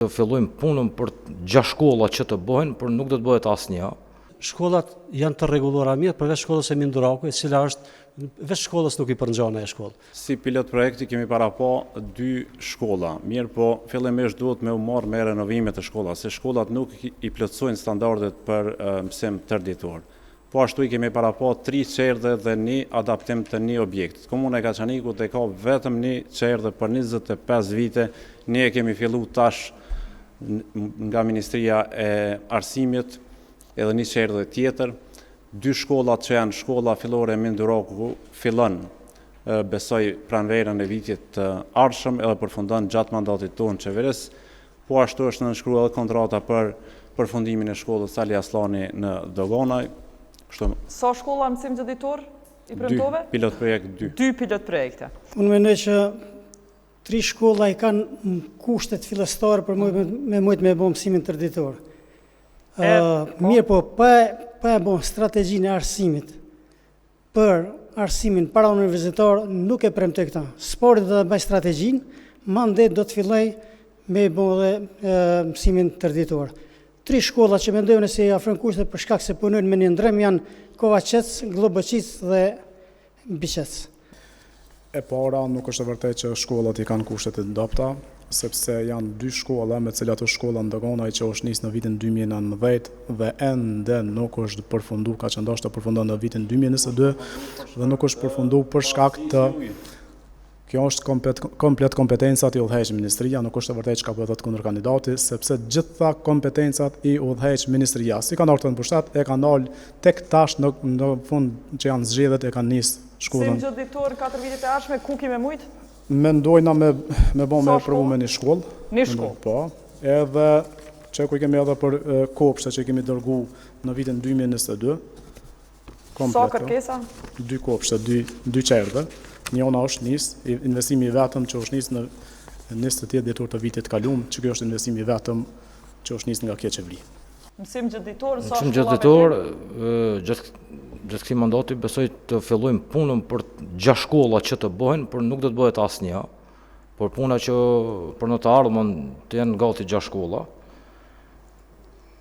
Të fillojmë punën për 6 shkolla që të bëhen, por nuk do të bëhet asnjë. Shkollat janë të rregulluara mirë, përveç shkollës e Minduraku, e cila është veç shkollës nuk i përngjan ajo shkollë. Si pilot projekti kemi para pa 2 shkolla, mirë po fillimisht duhet me u marrë me renovimet e shkollat, se shkollat nuk i plotësojnë standardet për mësim tërditor. Po ashtu i kemi para pa 3 çerdhe dhe 1 adaptim të 1 objekt. Komuna e Kaçanikut e ka vetëm 1 çerdhe për 25 vite, ne e kemi fillu tash nga Ministria e Arsimit, edhe 1 çerdhe tjetër. 2 shkollat që janë shkolla fillore e Minduraku fillon besoj pranverën e vitit të ardhshëm edhe përfundon gjatë mandatit tonë qeveris. Po ashtu është nënshkruar edhe kontrata për përfundimin e shkollës Ali Aslani në Dogonaj. Sa shkolla mësim gjeditor i premtove? 2 pilot projekt 2. 2 pilot projekte. Unë mendoj që 3 shkolla i kanë kushtet fillestare për me bë mësimin tërditor. Mirë po, pa e bën strategjinë e arsimit për arsimin para universitar, nuk e premtoj këta. Sporti do të bëj strategjinë, mandet do të filloj me bën dhe mësimin tërditor. 3 shkolla që mendojnë se i afrojnë kushtet për shkak se punojnë me një ndrem janë Kovaqec, Globëqic dhe Biqec. E para, nuk është e vërtet që shkollat i kanë kushtet e ndopta, sepse janë 2 shkolla me cilat është shkolla në Dogonaj që është nisë në vitin 2019 dhe ende nuk është përfundu, ka që ndoshta përfundon në vitin 2022 dhe nuk është përfundu për shkak të kjo është komplet kompetencat i udhëheq Ministria, nuk është e vërtet çka bëhet kundër kandidati, sepse gjitha kompetencat i udhëheq Ministria. Si kanë ardhur në pushtet, e kanë dalë tek tash në fund që janë zgjedhjet e kanë nisë shkollën. Si gjeditor 4 vitet e ardhshme, ku kemi mujt? Mendojna me bën me provu me një shkollë. Një shkollë. Po, edhe që ku kemi edhe për kopshte që kemi dërgu në vitin 2022. Sa kërkesa? 2 kopshte, 2 çerdhe. Njëna është nisë, investimi i vetëm që është nisë në 28 dhjetor të vitit kaluar, që kjo është investimi i vetëm që është nisë nga kjo qeveri. Mësim gjeditor, sa Mësim gjeditor, gjatë këtij mandati besoj të fillojmë punën për 6 shkolla që të bëhen, por nuk do të bëhet asnjë. Por puna që për në të ardhmen të jenë gati 6 shkolla.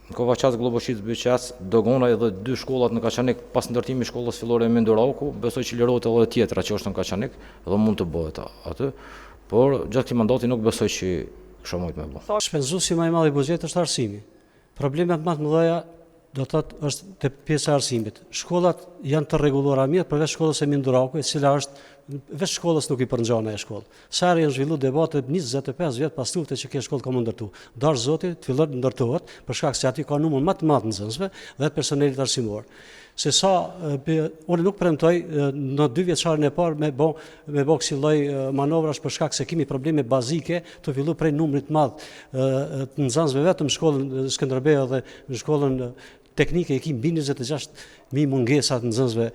Kovaqec, Globëqic, Biqec, Dogonaj dhe 2 shkollat në Kaçanik pas ndërtimit shkollës fillore e Minduraku, besoj që lirohet edhe tjetra që është në Kaçanik dhe mund të bëhet aty, por gjatë këtij mandati nuk besoj që kësha mujt me bë. Shpenzuesi më i madh i buxhetit është arsimi. Problemet më të mëdha do të thotë është te pjesa e arsimit. Shkollat janë të rregulluara mirë përveç shkollës e Minduraku, e cila është veç shkollës nuk i përngjan ajo shkollë. Sa herë janë zhvilluar debate 25 vjet pas luftës që kjo shkollë ka mundur ndërtu. Dash Zoti të fillon të ndërtohet për shkak se aty ka numër më të madh nxënësve dhe personelit arsimor. Se sa unë nuk premtoj në 2 vjeçarin e parë me bë kësi lloj manovrash për shkak se kemi probleme bazike të fillu prej numrit të madh të nxënësve vetëm shkollën Skënderbeu dhe në shkollën teknike e kemi mbi 26.000 mungesa të nxënësve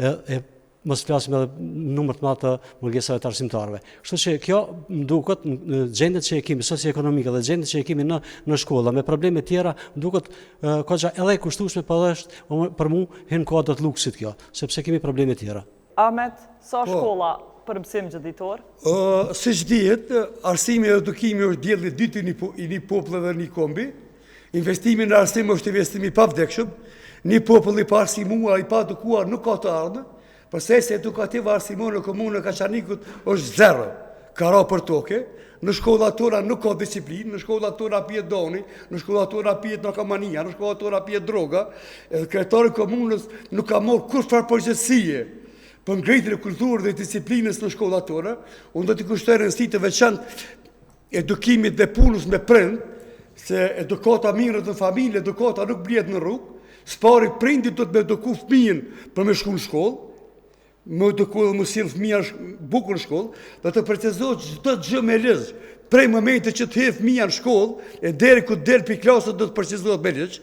e mos flasim edhe numër të madh të mungesave të arsimtarëve. Kështu që kjo më duket gjendjet që e kemi socioekonomike dhe gjendjet që e kemi në shkolla me probleme tjera, më duket koxha edhe e kushtueshme për mua hen koha të luksit kjo, sepse kemi probleme tjera. Ahmet, sa shkolla për mësim gjeditor? Siç dihet, arsimi dhe edukimi është dielli i dytë i një populli dhe një kombi. Investimi në arsim është investim i pavdekshëm. Një popull i pa arsimuar, i pa edukuar nuk ka të ardhmë. Procesi edukativ arsimor në komunën e Kaçanikut është 0. Ka ra për toke. Në shkollat tona nuk ka disiplinë, në shkollat tona pihet doni, në shkollat tona pihet narkomania, në shkollat tona pihet droga. Kryetari i komunës nuk ka marrë kurrë përgjegjësie për ngritjen e kulturës dhe disiplinës në shkollat tona. Unë do t'i kushtoj rëndësi të veçantë edukimit dhe punës me prind, se edukata mirët në familje, edukata nuk blihet në rrugë. Spari prindit do të me eduku fëmijën për me shku në shkollë, më eduku dhe më sjell fëmija bukur në shkollë, dhe të precizohet çdo gjë me ligj. Prej momentit që të hidh fëmija në shkollë, e deri ku del pi klasës do të precizohet me ligj.